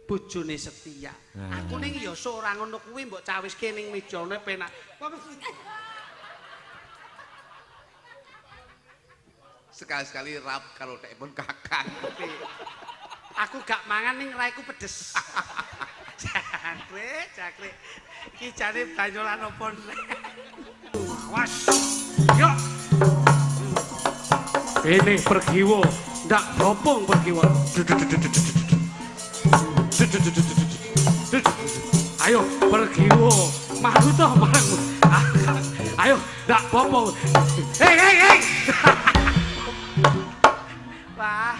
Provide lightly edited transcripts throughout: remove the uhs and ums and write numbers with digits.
Bojone setia. Aku ning ya sok ora ngono kuwi mbok cawiske ning mejane penak. Sekali-sekali rap karo tekipun kakang. Aku gak mangan ning raiku pedes. Jakle. Iki jane banyolan opo nek. Awas. Yo. Ini pergiwo, ndak bopong pergiwo. Ayo pergiwo, maju toh marang. Ayo, ndak bopong. Hei. Wah.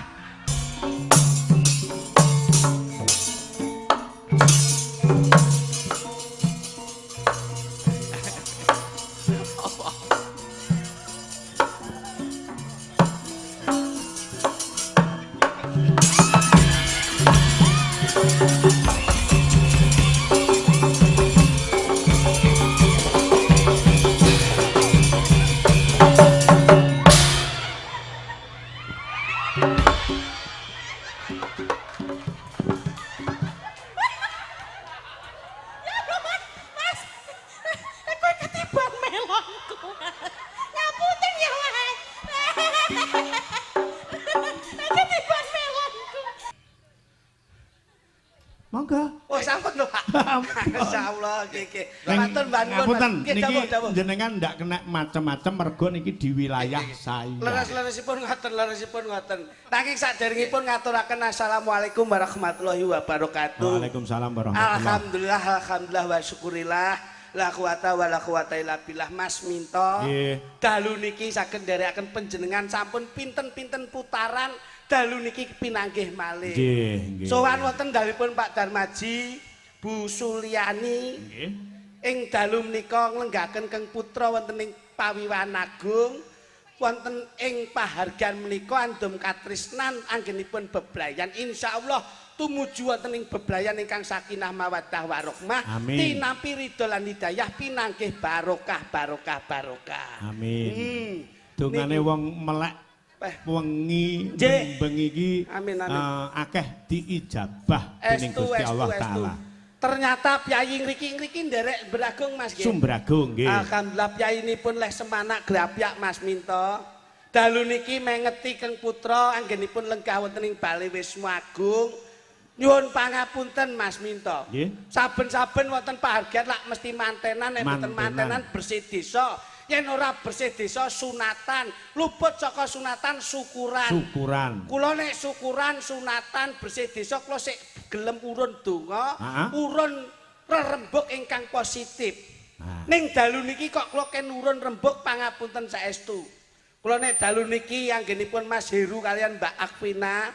Insyaallah nggih. Matur ngapunten niki jenengan ndak kena macem-macem mergo niki di wilayah saya. Leres-leresipun ngoten. Nanging saderengipun ngaturaken assalamualaikum warahmatullahi wabarakatuh. Waalaikumsalam warahmatullahi. Alhamdulillah wa syukurillah. La quwata wa la quwata illa billah. Mas Minto. Dalu niki saged nderekaken panjenengan sampun pinten-pinten putaran dalu niki pinanggih malih. Nggih. Sowan wonten dalipun Pak Darmaji, Bu Suliani. Nggih. Ing dalu menika nglenggaken Keng Putra wonten ing Pawiwan Agung. Wonten ing pahargan menika andum katresnan anggenipun bebrayan insyaallah tumuju wonten ing bebrayan ingkang sakinah mawaddah warahmah tinampi ridho lan hidayah pinanggih barokah. Amin. Dongane wong melek wengi bengi iki akeh diijabah dening Gusti Allah taala. Ternyata piyai ngriki nderek Bragung Mas nggih. Sumbragung nggih. Alhamdulillah piyayinipun leh semanak grapyak Mas Minto. Dalu niki mengeti Keng Putra anggenipun lenggah wonten ing Bali Wisma Agung. Nyuwun pangapunten Mas Minto. Nggih. Saben-saben wonten pahargyan lak mesti mantenan nek mboten mantenan bersih desa. Yen ora bersih desa sunatan, luput saka sunatan syukuran. Kula nek syukuran sunatan bersih desa kula sik gelem urun donga, urun rerembug ingkang positif. Ning dalu niki kok kula ken urun rembug pangapunten saestu. Kula nek dalu niki anggenipun Mas Heru kalian Mbak Akvina,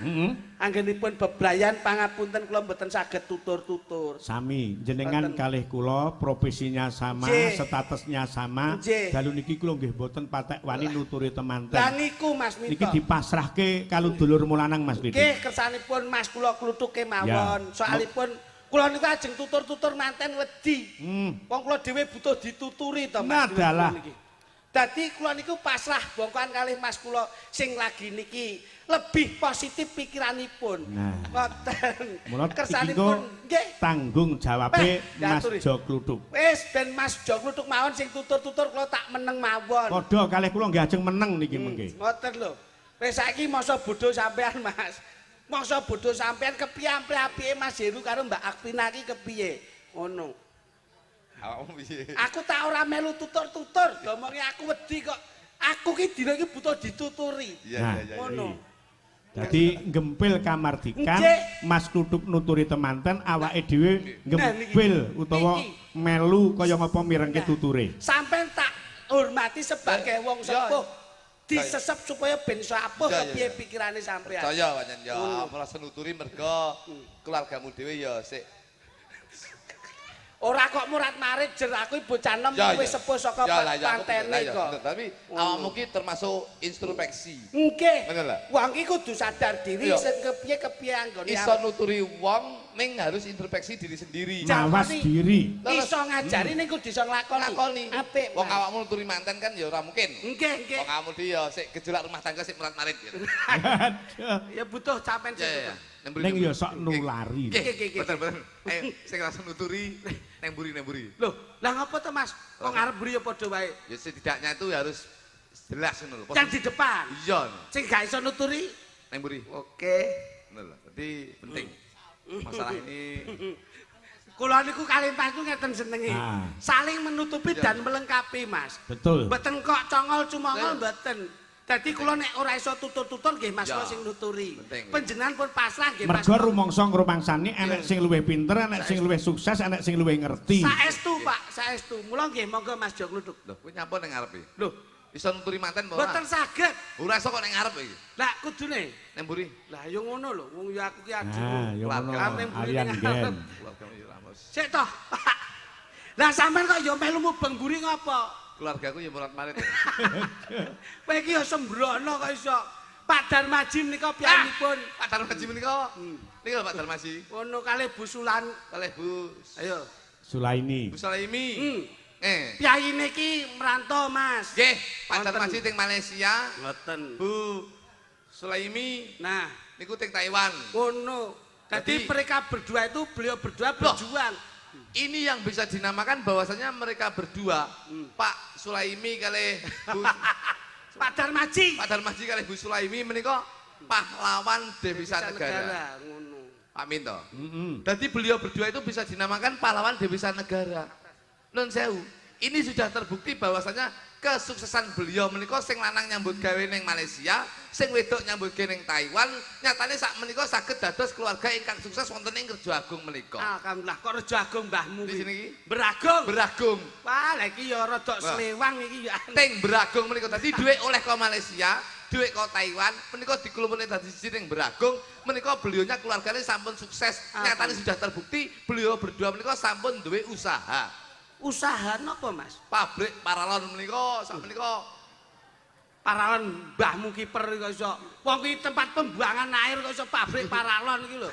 anggenipun bebrayan pangapunten kula mboten saged tutur-tutur. Sami, jenengan kalih kula profesinya sama, statusnya sama. Dalu niki kula nggih mboten patek wani nuturi temanten. Lah niku Mas Minto. Niki dipasrahke kalau dulur mulanang Mas Piti. Nggih, kersanipun Mas kula klutuke mawon. Soalipun kula niku ajeng tutur-tutur manten wedi. Wong kula dhewe butuh dituturi to Mas niki. Dadi kula niku pasrah bongkoan kalih Mas kula sing lagi niki lebih positif pikiranipun. Ngoten. Kersanipun nggih tanggung jawabe Mas Jo Kluthuk. Wis ben Mas Jo Kluthuk mawon sing tutur-tutur kula tak meneng mawon. Padha kalih kula nggih ajeng meneng niki mengke. Ngoten lho. Wis saiki masa bodho sampean Mas. Masa bodho sampean kepiye apike Mas Heru karo Mbak Akvina iki kepiye? Ngono. Aku tak ora melu tutur-tutur, domonge aku wedi kok. Aku ki dina iki butuh dituturi. Ngono. Dadi gempil kamardikan Mas Kluthuk nuturi temanten awake dhewe gempil utawa melu kaya ngapa mirengke tuture. Sampeyan tak hormati sebagai wong sepuh. Disesep supaya ben sapuh kepiye pikirane sampeyan. Percaya pancen ya, merasa nuturi mergo keluargamu dhewe ya sik ora kok murat-marit jer aku bocah enom wis sepuh saka pantene kok. Tapi awakmu ki termasuk introspeksi. Nggih. Wong ki kudu sadar diri sing kepiye anggone. Iso nuturi wong ning harus introspeksi diri sendiri. Mawas diri. Iso ngajari ning kudu iso nglakoni. Apik. Wong awakmu nuturi manten kan ya ora mungkin. Nggih. Wong awakmu dhewe ya sik gejolak rumah tangga sik murat-marit gitu. Ya butuh sampean sik. ning ya sok nulari. Betul. Sing langsung nuturi neng buri. Loh, lah ngapa to Mas? Kok ngarep buri ya padha wae. Ya setidaknya itu harus jelas ngono lho. Yang di depan. Iya. Sing gak iso nuturi Neng buri. Oke. Ngono lho. Dadi penting. Masalah ini Kula niku kalih panjenengan ngeten senenge. Saling menutupi dan melengkapi, Mas. Betul. Mboten kok congol-cumongol mboten. Dadi kula nek ora iso tutur-tutur nggih Mas kula sing nuturi. Panjenengan pun pasrah nggih Mas. Mergo rumangsa ngrumangsani enek sing luwih pinter, enek sing luwih sukses, enek sing luwih ngerti. Saestu Pak, saestu. Mula nggih monggo Mas Jo ngluthuk. lho kuwi nyapa ning ngarepe? Lho, Iso nuturi manten apa ora? mboten saged. Ora iso kok ning ngarep iki. Lah kudune. Neng buri. Lah yo ngono lho, wong yo aku ki adu. Ah, yo ngono. Alian gen. Sik toh. Lah sampean kok yo melu mubeng buri ngopo? Keluargaku ya murat marit. Kowe iki yo sembrono kok iso. Pak Darmaji menika piyambakipun. Pak Darmaji menika. Niki lho Pak Darmaji. Ono kalih Bu Sulan. Kalih Bu. Ayo. Sulaini. Bu Sulaimi. Piyayine iki merantau, Mas. Nggih, Pak Darmaji teng Malaysia. Ngoten. Bu Sulaimi. Nah, niku teng Taiwan. Ngono. Jadi mereka berdua itu beliau berdua berjuang. Ini yang bisa dinamakan bahwasanya mereka berdua, Pak Sulaimi kali Bu Pak Darmaji. Pak Darmaji kali Bu Sulaimi menika pahlawan Devisa Negara. Ngono. Pak Minto. Jadi beliau berdua itu bisa dinamakan pahlawan Devisa Negara. Nun sewu. Ini sudah terbukti bahwasanya kesuksesan beliau menika sing lanang nyambut gawe ning Malaysia, sing wedok nyambut gawe ning Taiwan, nyatane sak menika saged dados keluarga ingkang sukses wonten ing Rejo Agung menika. Alhamdulillah kok Rejo Agung mbahmu di sini iki. Beragung. Wah, lha iki ya rada slewang iki ya. Teng Beragung menika dadi dhuwit oleh ke Malaysia, dhuwit ke Taiwan, menika dikumpulne dadi siji ning Beragung, menika beliaunya keluarganya sampun sukses. Nyatane sudah terbukti beliau berdua menika sampun duwe usaha. Usaha napa Mas? Pabrik paralon menika sak menika paralon mbahmu kiper kok iso. Wong kuwi tempat pembuangan air kok iso pabrik paralon iki lho.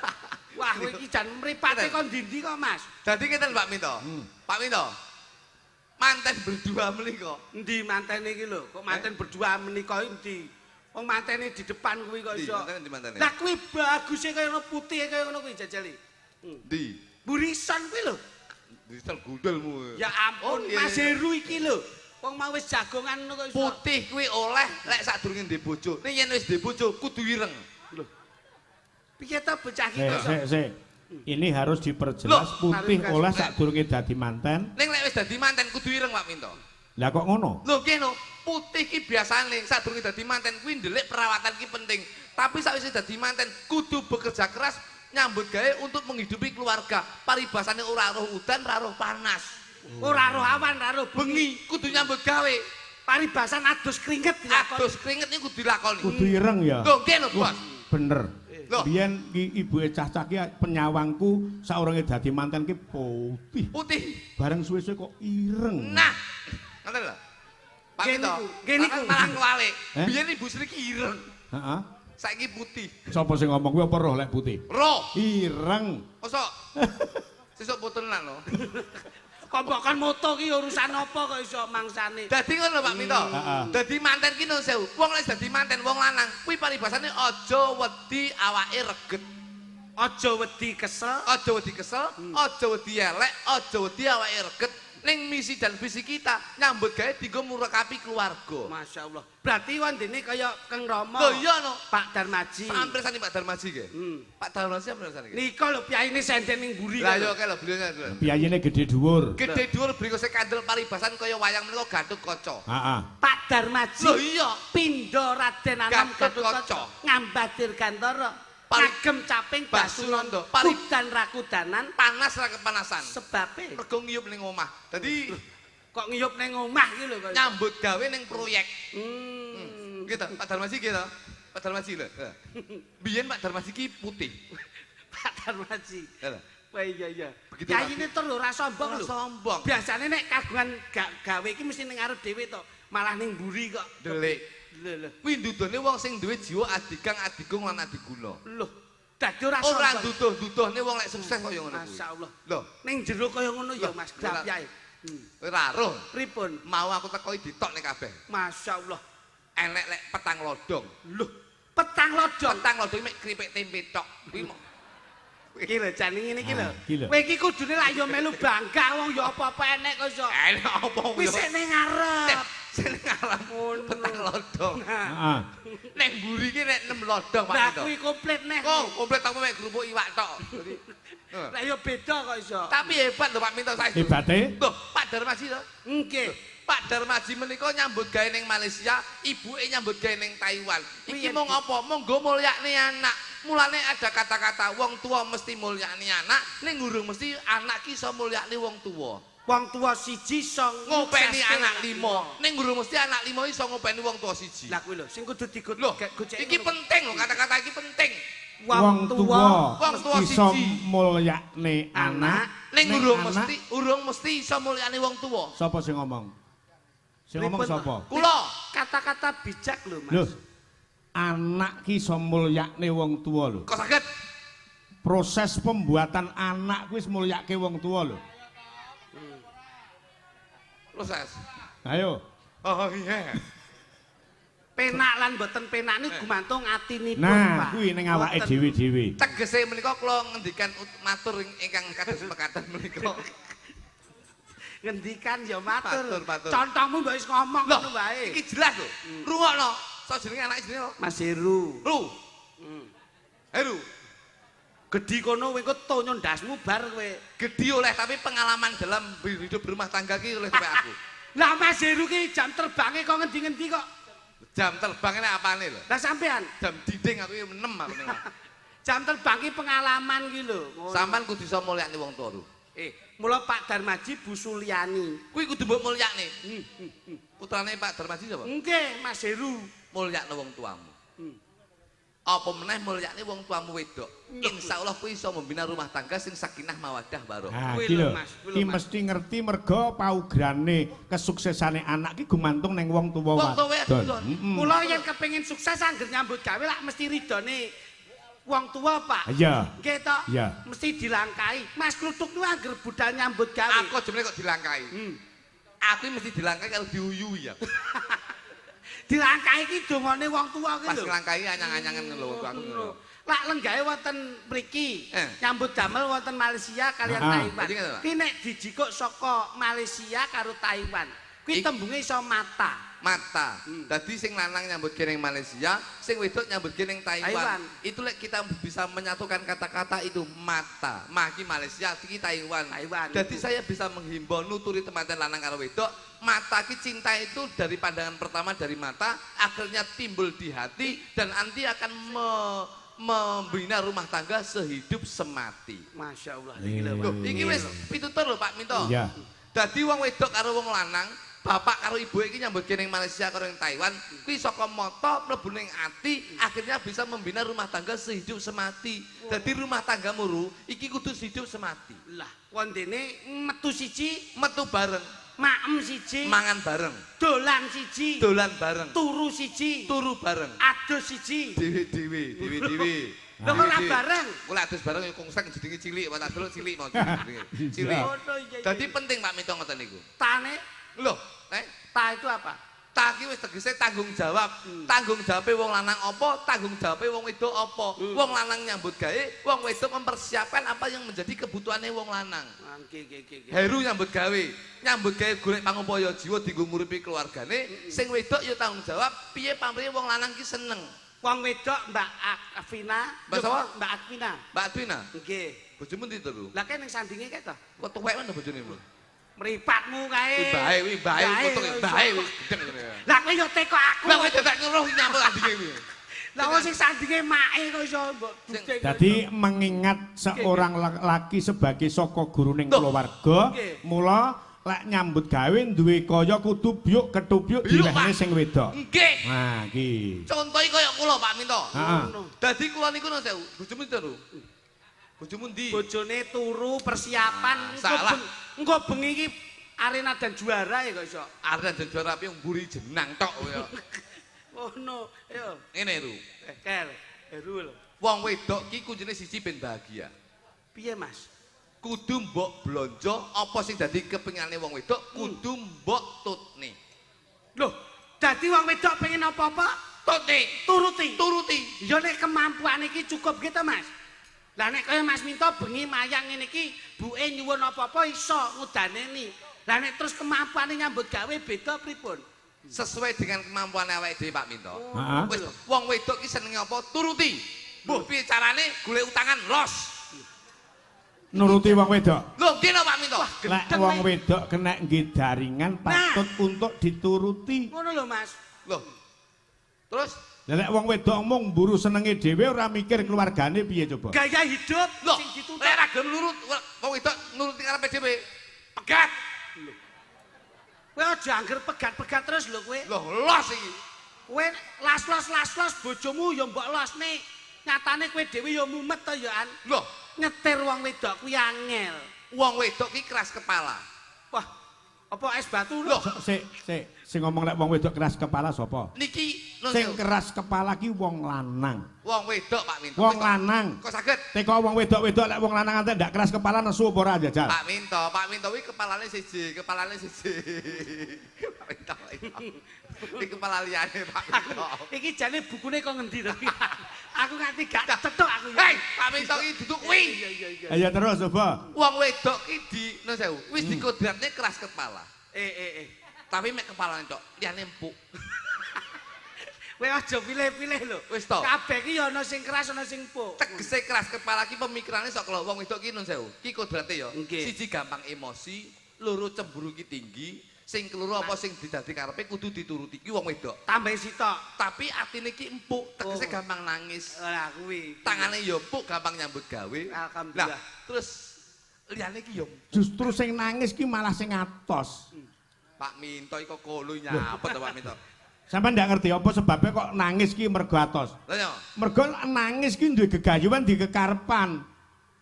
Wah, kowe iki jan mripate kok ndi-ndi kok Mas. Dadi ngeten Pak Minto. Pak Minto. Manten berdua menika. Endi mantene iki lho? Kok manten berdua menika endi? Wong mantene di depan kuwi kok iso. Mantene di mantene. Lah kuwi baguse kaya ngono putih kaya ngono kuwi jajali. Ndi? Burisan kuwi lho. Digital gundulmu. Ya ampun, Mas Heru iki lho. Wong mau wis jagongan ngono kok iso. Putih kuwi oleh lek sadurunge ndek bojo. Ning yen wis ndek bojo kudu ireng. Lho. Piye ta bocah iki kok iso? Sik. Ini harus diperjelas putih oleh sadurunge dadi manten. Ning lek wis dadi manten kudu ireng Pak Minto. Lah kok ngono? Lho kene putih ki biasane sadurunge dadi manten kuwi ndelik perawatan ki penting. Tapi sakwise dadi manten kudu bekerja keras nyambut gawe untuk menghidupi keluarga. Paribasane ora roh udan, ora roh panas. Ora roh awan, ora roh bengi, kudu nyambut gawe. Paribasan adus keringet dilakoni. Adus keringet niku kudu dilakoni. Kudu ireng ya. Lho, nggih lho, Bos. Bener. Biyen ibuke cah-cah ki penyawangku saurunge dadi manten ki putih. Putih. Bareng suwe-suwe kok ireng. Nah, ngoten lho. Pak Minto, ngene malah kewalik. Biyen ibu Sri ki ireng. Heeh. Saiki putih. Sapa sing ngomong kuwi apa roh lek putih? Roh. Ireng. Mosok. Sesuk putenan lho. Kompokan moto ki urusan apa kok iso mangsane. Dadi ngono Pak Minto. Dadi manten ki nun sewu. Wong lek dadi manten wong lanang kuwi paribasane aja wedi awake reget. Aja wedi kesel, aja wedi kesel, aja wedi elek, aja wedi awake reget. Ning misi dan visi kita nyambut gawe dienggo murakapi keluarga. Masya Allah. Berarti wandene kaya Kang Rama. Lho iya no. Pak Darmaji. Sampir sani Pak Darmaji nggih. Pak Darmaji sampir sani nggih. Nika lho piyayine senden ning mburi. Lah yo kae lho beliaunya. Piyayine gede dhuwur. Gede dhuwur brikose kandel paribasan kaya wayang menika Gathuk Kaca. Heeh. Pak Darmaji. Lho iya. Pindha Raden Anom Gathuk Kaca. Ngambadir Gantara. Kagem caping Basunanda. Kudan rakudanan, panas ra kepanasan. Sebabe mergo ngiyup ning omah. Dadi kok ngiyup ning omah iki lho kok. Nyambut gawe ning proyek. Gitu, Pak Darmaji gitu. Pak Darmaji lho. Biyen Pak Darmaji ki putih. Pak Darmaji. Wah iya. Begitu. Kayine tur lho ra sombong lho. Sombong. Biasane nek kagungan gawe iki mesti ning arep dhewe to. Malah ning mburi kok. Delik. Lho. Kuwi ndudune wong sing duwe jiwa adigang, adigung lan adiguna. Lho. Dadi ora sombong. Ora duduh-duduhne wong lek sukses kaya ngono kuwi. Masyaallah. Lho, ning jero kaya ngono ya Mas Grapyae. Ora roh. Pripun? Mau aku teko ditokne kabeh. Masyaallah. Enek lek petang lodong. Lho, petang lodong. Petang lodong mek kripik tempe tok. Kuwi Iki lho jan ngene iki lho. Iki lho. Kowe iki kudune lak yo melu bangga wong yo apa-apa enek kok iso. Enek apa Wis ning ngarep. Sing ngarep petang lodong. Heeh. Nek mburi iki nek 6 lodong Pak Lah Minto. kuwi komplit neh. Kok komplit aku mek kerupuk iwak tok. Lah yo beda kok iso. Tapi hebat lho Pak Minto saiki. Hebate? Loh, Pak Darmaji to? Nggih. Pak Darmaji menika nyambut gawe ning Malaysia, ibuke nyambut gawe ning Taiwan. Iki mung apa? Monggo mulyakne anak. Mulane ada kata-kata wong tua mesti mulyakne anak, ning urung mesti anak ki iso mulyakne wong tua. Wong tua siji iso Ngopeni anak 5. Ning urung mesti anak 5 iso ngopeni wong tua siji. Lah kuwi lho sing kudu digut. Lho, iki penting lho kata-kata iki penting. Wong tua iso siji mulyakne anak, ning urung mesti iso mulyakne wong tua. Sapa sing ngomong? Sing ngomong sapa? Kula. Kata-kata bijak lho, Mas. Lho. Anak ki iso mulyakne wong tua lho. Kok saged? Proses pembuatan anak kuwi wis mulyake wong tua lho. Proses. Ayo. Oh iya. Penak lan mboten penak niku gumantung atinipun, Pak. Nah, kuwi ning awake dhewe-dhewe. Tegese menika kula ngendikan matur ingkang kados mekaten menika. Ngendikan ya matur. Matur. Contohmu mbok wis ngomong ngono wae. Iki jelas lho. Rungokno. So jenenge anake jenenge apa? Mas Heru. Ru. Heru. Gedhi kono kowe engko tonyo ndasmu bar kowe. Gedhi oleh tapi pengalaman dalam hidup berumah tangga ki oleh sampai aku. Lah Mas Heru ki jam terbange kok ngendi-ngendi kok. Jam terbang ini apane lho? Lah sampean Jam dinding aku 6 aku ning. jam terbang ki pengalaman ki lho. Sampan kudu iso mulyakne wong tuwa lho. Mula Pak Darmaji Bu Suliani. Kuwi kudu mbok mulyakne. Putrane Pak Darmaji sapa? Nggih, Mas Heru. Mulyakne wong tuamu. Apa meneh mulyakne wong tuamu wedok. Insyaallah kuwi iso membina rumah tangga sing sakinah mawaddah warahmah. Nah, Kuwi iki lho, lho. Mas, kuwi lho, Ki Mas. mesti ngerti mergo paugrane kesuksesane anak ki gumantung ning wong tuwa Wong tuwa wadon. wadon. Mula yen kepengin sukses angger nyambut gawe lak mesti ridone wong tua, Pak. Iya. Nggih to? Iya. Mesti dilangkai. Mas Kluthuk niku angger budal nyambut gawe. Aku jemene kok dilangkai. Aku mesti dilangkai kalau diuyui ya. Dilangkai iki dongane wong tua ki Pas lho. nglangkai anyang-anyangan lho wong aku ngono. Lak lenggahe wonten mriki. Nyambut damel wonten Malaysia kalian Taiwan. Jadi ngono, Pak? Ki nek dijikuk saka Malaysia karo Taiwan. Kuwi tembunge iso mata. Mata. Dadi sing lanang nyambut ning Malaysia, sing wedok nyambut ning Taiwan. Itu lek kita bisa menyatukan kata-kata itu mata. Maki Malaysia, iki Taiwan. Jadi saya bisa menghimbau nuturi teman-teman lanang karo wedok, mata ki cinta itu dari pandangan pertama dari mata, akhirnya timbul di hati dan nanti akan membina rumah tangga sehidup semati. Masya Allah. Iki wis pitutur lho Pak Minto. Iya. Dadi wong wedok karo wong lanang, bapak karo ibu iki nyambut ning Malaysia karo ning Taiwan, kuwi saka mata mlebu ning ati, akhirnya bisa membina rumah tangga sehidup semati. Dadi rumah tanggamu Ru, iki kudu sehidup semati. Lah, wondene metu siji, Metu bareng, maem siji, mangan bareng, dolan siji, dolan bareng, turu siji, turu bareng, adus siji. dewe-dewe. Lho ora bareng. Kula adus bareng kongseng jenenge cilik, wae tak delok cilik mau jenenge. Cilik. Dadi penting Pak Minto ngoten niku. Tane, Loh, ta itu apa? ta ki wis tegese tanggung jawab. Tanggung jawabe wong lanang apa, tanggung jawabe wong wedok apa. Wong lanang nyambut gawe, wong wedok mempersiapkan apa yang menjadi kebutuhane wong lanang. Nggih. Heru nyambut gawe golek pangupaya jiwa dienggo nguripi keluargane, sing wedok ya tanggung jawab piye pamrih wong lanang ki seneng. Wong wedok Mbak Afina. Mbak sapa? Mbak Afina. Mbak Adwina, Nggih. bojomu ndi to, Lu? Lah kene ning sandinge kae to. Kok tuwek mana bojone mu? Mripatmu kae. Wi bae, kotok bae wis gedeng ngene. Lah kowe yo teko aku. Lah kowe dadak ngeruh nyambut andinge kuwi. Lah wong sing sandinge make kok iso mbok ducing. Jadi mengingat seorang laki sebagai saka guruning keluarga, mula lek nyambut gawe duwe kaya kudu byuk ketubyuk diwehne sing wedok. Nggih. Nah, iki. Contohe kaya kula Pak Minto. Heeh. Dadi kula niku nang sewu, bojomu ndi to? Bojomu ndi? Bojone turu persiapan salah. Engko bengi iki arena dan juara ya kok iso. Arena dan juara api mburi jenang tok kaya. Oh no, ayo. Ngene Ru. Kel, Heru lho. Wong wedok ki kuncine siji ben bahagia. Piye Mas? Kudu mbok blonjo apa sing dadi kepingane wong wedok kudu mbok tutne. Loh, dadi wong wedok pengen apa-apa Tutne, turuti. turuti. Ya nek kemampuan iki cukup gitu Mas. Lah nek kaya Mas Minto bengi mayang ngene iki, buke nyuwun apa-apa iso ngudaneni. Lah nek terus kemampuane nyambut gawe beda pripun? Sesuai dengan kemampuan awake dhewe Pak Minto. Wis wong wedok ki senenge apa? Turuti. Mbuh piye carane golek utangan los. Nuruti wong wedok. Lho, nggih Pak Minto. Lek wong wedok kena nggih jaringan patut untuk dituruti. Ngono lho Mas. Lho. Terus Lek wong wedok mung mburu senenge dhewe ora mikir keluargane piye coba. Gaya hidup lho, sing dituntut. lek ra gelem nurut wong wedok nuruti karepe dhewe. Pegat. Kowe aja angger pegat-pegat terus lho kowe. Lho, los iki. Kowe las-los bojomu ya mbok losne. Nyatane kowe dhewe ya mumet to ya an. Lho, Nyetir wong wedok kuwi angel. wong wedok ki keras kepala. Wah, apa es batu Lho, Sing ngomong lek wong wedok keras kepala sapa? niki Sing keras kepala ki wong lanang. wong wedok Pak Minto. Wong lanang. Kok saged? Teko wong wedok-wedok lek wong lanang ate ndak keras kepala nesu apa ora jajal? Pak Minto kuwi kepalane siji. Pak Minto. Iki kepala liyane Pak Minto. Iki jane bukune kok ngendi to? Aku nganti gak cethuk aku. Hei, Pak Minto iki duduk kuwi. Iya. Ayo terus coba. Wong wedok ki di nun sewu, wis dikodratne keras kepala. Tapi mek kepalane tok, liyane empuk. Kowe aja pilih-pilih lho. Wis to. Kabeh ki ya ana sing keras ana sing empuk. Tegese keras kepala ki pemikirane sok kalau wong wedok ki nun sewu. Ki kodrate ya. Nggih. Siji gampang emosi, loro cemburu ki tinggi, sing keloro apa sing didadi karepe kudu dituruti ki wong wedok. Tambah sitok. Tapi atine ki empuk, tegese Oh. gampang nangis. Lah kuwi. Tangane ya empuk, gampang nyambut gawe. Alhamdulillah. Lah, terus liyane ki ya Justru sing nangis ki malah sing atos. Pak Minto iki kok kolo nyapet to Pak Minto. Sampeyan ndak ngerti apa sebabnya kok nangis ki mergo atos. Lah ya. Mergo nangis ki duwe gegayuhan di kekarepan.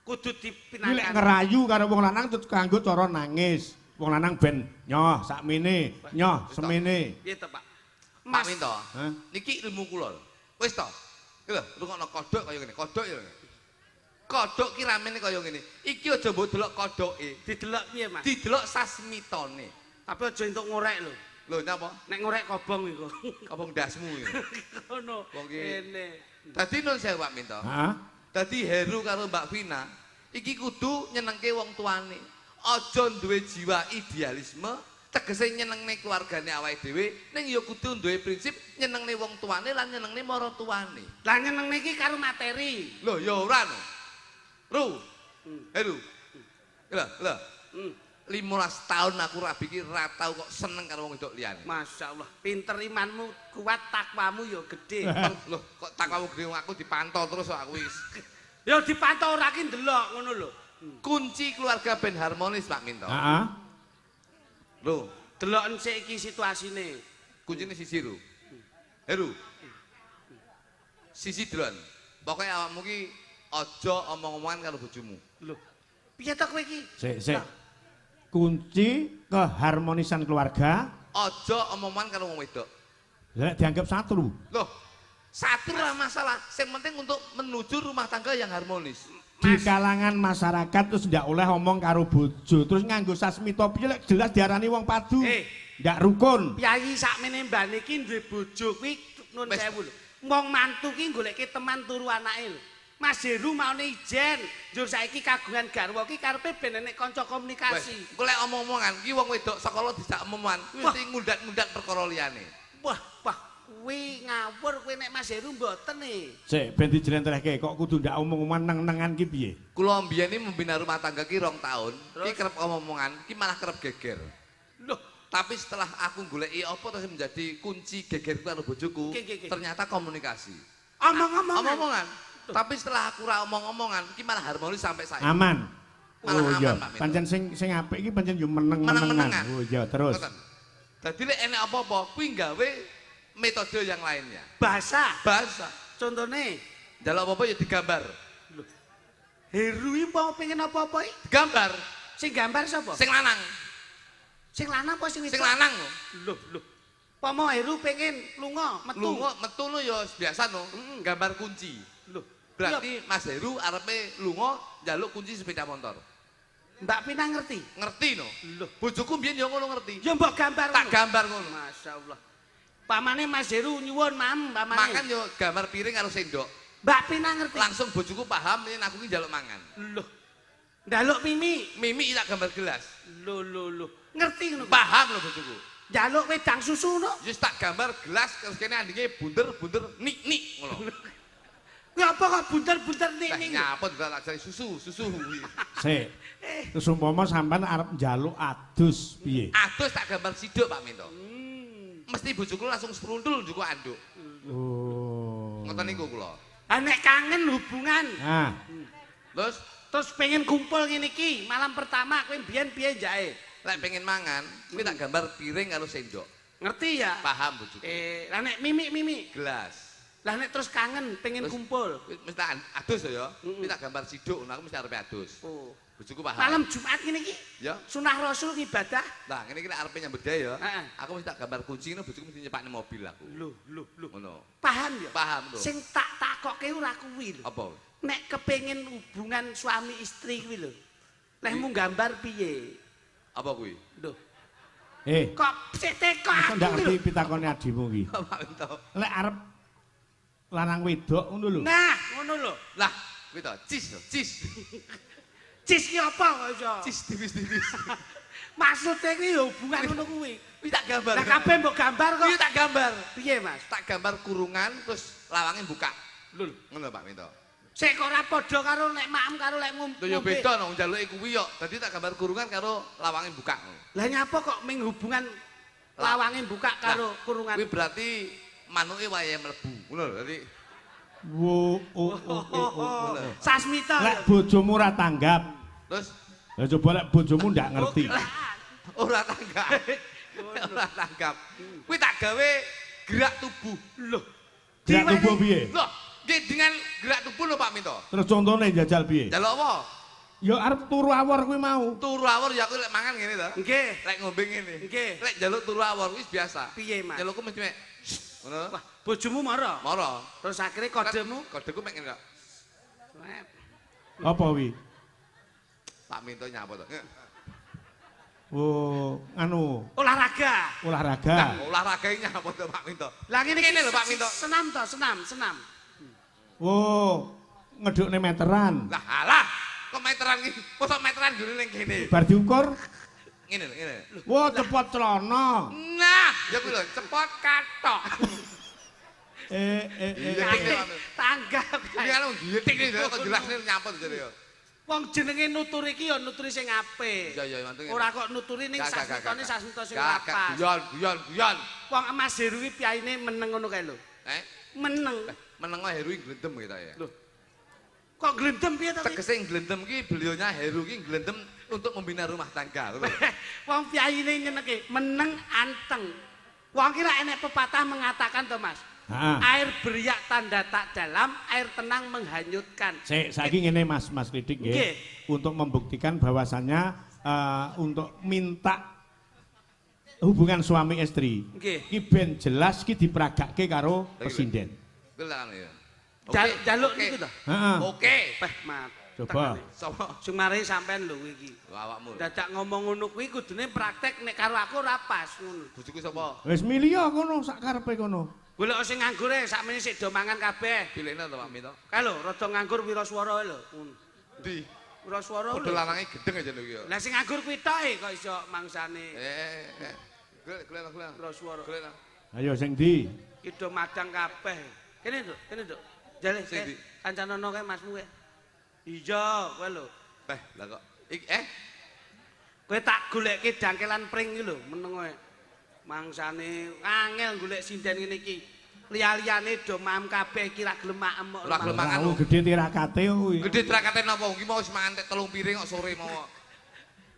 Kudu Iki lek dipinangan. ngerayu karo wong lanang terus kanggo cara nangis. Wong lanang ben nyoh sakmene, nyoh semene. Piye to, Pak? Pak Minto. Hah? Niki ilmu kula. Wis to. Iki lho, rungokno kodhok kaya ngene. Kodhok ya. Kodhok ki ramene kaya ngene. Iki aja mbok delok kodhoke, Didelok piye, Mas? didelok sasmitone. Tapi aja entuk ngorek lho. Lho napa? Nek ngorek kobong iku. Kobong dasmu iki. Ngono. Wong ki- Kene. Dadi nun sewu Pak Minto. Heeh. Dadi Heru karo Mbak Vina iki kudu nyenengke wong tuane. Aja duwe jiwa idealisme, tegese nyenengne keluargane awake dhewe, ning ya kudu duwe prinsip nyenengne wong tuane lan nyenengne maratuwane. Lah nyenengne iki karo materi. Lho ya ora no. Ru. Heru. Lho. 15 tahun aku rabi iki ora tau kok seneng karo wong wedok liyane. Masya Allah, pinter imanmu kuat, takwamu ya gede. Lho, kok takwamu gede aku dipantau terus kok aku wis. Ya dipantau ora ki ndelok ngono lho. Kunci keluarga ben harmonis Pak Minto. Heeh. Lho, Deloken sik iki situasine. kuncine sisi Ru. Heru. Sisi dron. Pokoke awakmu ki aja omong-omongan karo bojomu. Lho. Piye to kowe iki? Sik. Kunci keharmonisan keluarga Aja omong-omongan karo wong wedok. lek dianggap satru. Loh, satu lah masalah. Yang penting untuk menuju rumah tangga yang harmonis. Di kalangan masyarakat terus ndak oleh ngomong karo bojo, terus nganggo sasmita piye lek jelas diarani wong padu. Ndak rukun. Piyayi sakmene mbane iki duwe bojo kuwi nun Wes. sewu lho. Wong mantu ki goleke teman turu anake lho. Mas Heru maune ijen, njur saiki kagungan garwa ki karepe ben enek kanca komunikasi. Golek omong-omongan, ki wong wedok sekolah dijak omongan, kuwi mesti ngundat-ngundat perkara liyane. Wah, kuwi ngawur kowe nek Mas Heru mboten e. Sik ben dijlentrehke kok kudu ndak omong-omongan neng-nengan ki piye? Kula mbiyen iki membina rumah tangga ki 2 tahun, Terus? ki kerep omong-omongan, ki malah kerep geger. Loh, Tapi setelah aku goleki apa terus menjadi kunci gegerku karo bojoku, Oke. ternyata komunikasi. omong-omongan. Omong-omongan. Tapi setelah aku ra omong-omongan, ki malah harmonis sampai saya. Aman. Malah Oh aman, iya, Pak Minto. pancen sing apik iki pancen yo meneng-menengan. Meneng-menengan. Oh iya, terus. Ngoten. Dadi lek enek apa-apa, kuwi gawe metode yang lainnya. Bahasa. Bahasa. Contone, Jaluk apa-apa ya digambar. Heru iki mau pengen apa-apa iki? Gambar Sing gambar sapa? sing lanang. Sing lanang apa sing Sing wedok? lanang lho. Loh. Pomo Heru pengen lunga, metu. Lunga metu lho ya biasa no. Gambar kunci. Loh. Berarti Mas Heru arepe lunga njaluk kunci sepeda motor. Mbak Pina ngerti? Ngerti no? Loh. Bojoku mbiyen ya ngono ngerti. Ya mbok gambar Tak ngono. gambar ngono. Masya Allah. Pamane Mas Heru nyuwun mam, pamane. Makan yo gambar piring karo sendok. Mbak Pina ngerti. Langsung bojoku paham yen aku ki njaluk mangan. Loh. Njaluk Mimi. Mimi tak gambar gelas. Loh. Ngerti ngono. Paham lho bojoku. Njaluk wedang susu no. Wis tak gambar gelas terus kene andinge bunder-bunder nik-nik ngono. Ngapa kok bunter-bunter nik? Nyapa tak jare susu. Sik. Terus umpama sampean arep njaluk adus piye? Adus tak gambar siduk Pak Minto. Mesti bojoku langsung sprundul njuk anduk. Oh. Ngoten niku kula. Ah nek kangen hubungan. Nah. Terus pengen kumpul ngene iki, malam pertama kowe mbiyen piye njake? Lek pengen mangan, kuwi tak gambar piring karo sendok. Ngerti ya? Paham bojoku. Lah nek Mimi Gelas. Lah nek terus kangen pengen kumpul. Mesti tak adus ya. Kuwi tak gambar siduk, aku mesti arepe adus. Oh. Bojoku paham. Malam Jumat ngene iki. Ya. Sunah Rasul ibadah. Nah, ngene iki nek arepe nyambut gawe ya. Heeh. Aku mesti tak gambar kunci ngono bojoku mesti nyepakne mobil aku. Loh. Ngono. Paham ya? Paham lho. Sing tak takokke ora kuwi lho. Apa? Nek kepengin hubungan suami istri kuwi lho. Lehmu gambar piye? Apa kuwi? Loh. Kok sik teko aku aku ndak lho. ngerti pitakone adimu iki. Pak Minto. Lek arep lanang wedok ngono lho. Nah, ngono lho. Lah, kuwi to, cis. Cis ki apa kok iso? Cis tipis-tipis. Maksudnya kuwi ya hubungan ngono kuwi. Kuwi tak gambar. Lah kabeh mbok gambar kok. Kuwi tak gambar. Piye, Mas? Tak gambar kurungan terus lawange buka. Lho, Ngono Pak Minto. sik kok ora padha karo nek maem karo lek Lho ya beda nang njaluke kuwi yo. Dadi tak gambar kurungan karo lawange buka. Lah nyapa kok ming hubungan lawange buka karo kurungan? Kuwi berarti manuke wayahe mlebu. Ngono lho. Dadi Wo. Sasmita. Lek bojomu ora tanggap. terus Ya coba lek bojomu ndak ngerti. ora tanggap. Kuwi tak gawe gerak tubuh. Loh. Gerak tubuh piye? Loh, nggih dengan gerak tubuh lho Pak Minto. Terus contone jajal piye? Njaluk apa? Ya arep turu awor kuwi mau. Turu awor ya aku lek mangan ngene to. Nggih. Lek ngombe ngene. Nggih. Lek njaluk turu awor wis biasa. Piye, Mas? Njalukku mesti mek ngono. Wah, bojomu marah. Mara. Terus akhirnya kodemu Kodeku mek ngene kok. Apa wi? Pak Minto nyapa to? Oh, anu, olahraga. olahraga. Nah, olahraga nyapa to Pak Minto? Lah ngene Kene lho Pak Minto. Senam to, senam. Oh, ngedukne meteran. Lah alah, kok meteran iki? Mosok meteran gune ning kene. Bar diukur, Ngene lho, ngene. wah cepot celana. Nah, ya kuwi lho, cepot katok. Tanggap. Iki kan gitik iki kok jelasne nyapa to jare ya. Wong jenenge nutur iki ya nuturi sing apik. Iya, mantu. Ora kok nuturi ning sasmitane sasmita sing Gak lapas. guyon. Wong Mas Heru iki piyaine meneng ngono kae lho. Meneng. Menengo Heru glendem kita ya. Loh. Kok glendem piye to? Tegese glendem ki beliaunya Heru ki glendem untuk membina rumah tangga. Wong piyaine nyeneke meneng anteng. Wong kira enek pepatah mengatakan to Mas. Air beriak tanda tak dalam, air tenang menghanyutkan. Saiki ngene Mas Kritik nggih. Untuk membuktikan bahwasannya untuk minta hubungan suami istri. Iki ben jelas ki diperagakke karo presiden. Gelang ya. Jaluk niku to? Heeh. Oke. Mat. Coba. Sapa? Sing marai sampean lho iki. Awakmu. Dadak ngomong ngono kuwi kudune praktek nek karo aku ora pas ngono. Bojoku sapa? Wis milih kono sak karepe kono. Golek sing nganggur e sakmene sik do mangan kabeh. Pilihna to Pak Minto. Kae lho rada nganggur wiraswara lho. Ndi? Wiraswara Padha lho. lanange gedeng aja lho iki ya. Lah sing nganggur kuwi tok e kok iso mangsane. Golek. Wiraswara. Ayo sing ndi? Ki do madang kabeh. Kene Nduk. Jale Sing ndi? kancanono kae Masmu kae. Iya, kowe lho. Lah kok Kowe tak golekke dangkelan pring iki lho, meneng kowe. Mangsane angel golek sinden ngene iki. Liya-liyane do mam kabeh kira gelem maem kok. Ora gelem mangan. Mau gede tirakate kuwi. Gede trakate napa? Iki mau wis mangan tek 3 piring kok sore mau.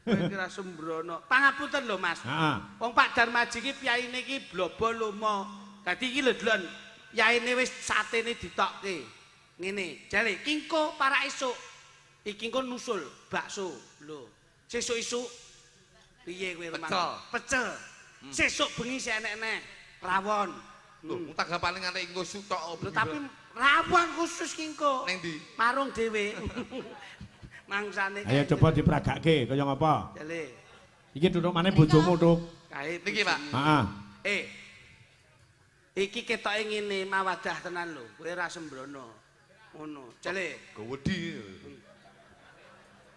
Kowe kira sembrono. Pangapunten lho Mas. Heeh. Wong Pak Darmaji iki piyaine iki blobo lomo. Dadi iki lho Dlon. Yaine wis satene ditokke. Ngene, jare kingko para esuk. Iki engko nusul bakso. Lho, sesuk-esuk piye kowe rumah? Pecel. Sesuk bengi sik enek-enek rawon. Lho, tanggapane nganti engko sutok. Lho tapi rawon khusus kingko. Ning ndi? Marung dhewe. Mangsane. Ayo coba diperagakke kaya ngapa? Jale. Iki duduk maneh bojomu, Tuk. Kae Niki, Pak. Iki ketoke ngene mawadah tenan lho. Kowe ora sembrono. Ngono, jale. Gawedi.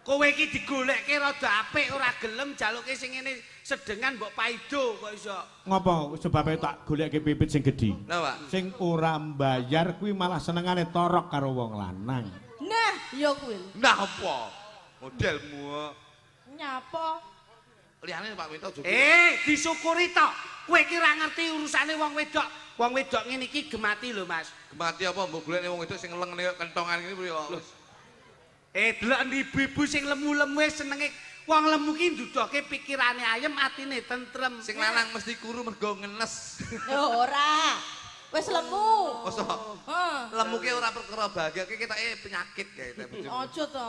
Kowe iki digolekke rada apik ora gelem jaluke sing ngene sedengan mbok paido kok iso. Ngopo sebabe tak goleke pipit sing gedhi? Lah, Pak. Sing ora mbayar kuwi malah senengane torok karo wong lanang. Nah, ya kuwi. Nah apa? Modelmu. Nyapa? Liyane Pak Minto juga. Disyukuri tok. Kowe iki ora ngerti urusane wong wedok. Wong wedok ngene iki gemati lho, Mas. Gemati apa mbok golekne wong wedok sing lengne kentongan ngene priyo. Delok ibu-ibu sing lemu-lemu senenge wong lemu ki ndudoke pikirane ayem, atine tentrem. Sing lanang mesti kuru mergo ngenes. Ora. Wis lemu. Masa lemu ki ora perkara bahagia ki ketake penyakit kae ta. Aja to.